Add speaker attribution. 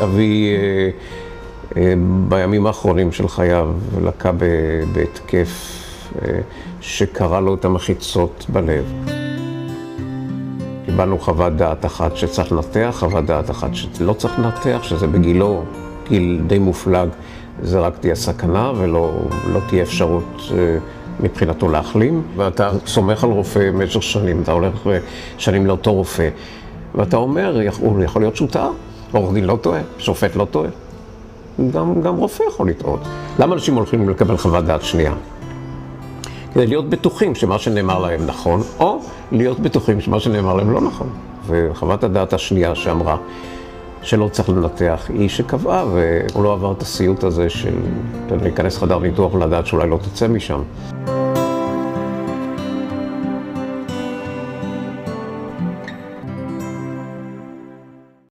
Speaker 1: אבי בימים האחרונים של חייו לקה בהתקף שקרא לו את המחיצות בלב. קיבלנו חוות דעת אחת שצריך לנתח, חוות דעת אחת שלא צריך לנתח, שזה בגילו, גיל די מופלג, זה רק תהיה סכנה ולא תהיה אפשרות מבחינתו להחלים. ואתה סומך על רופא במשך שנים, אתה הולך שנים לאותו רופא, ואתה אומר, הוא יכול להיות שהוא טעה, עורך דין לא טועה, שופט לא טועה. גם רופא יכול לטעות. למה אנשים הולכים לקבל חוות דעת שנייה? כדי להיות בטוחים שמה שנאמר להם נכון, או להיות בטוחים שמה שנאמר להם לא נכון. וחוות הדעת השנייה שאמרה שלא צריך לנתח, היא שקבעה, והוא לא עבר את הסיוט הזה של להיכנס חדר ניתוח ולדעת שאולי לא תצא משם.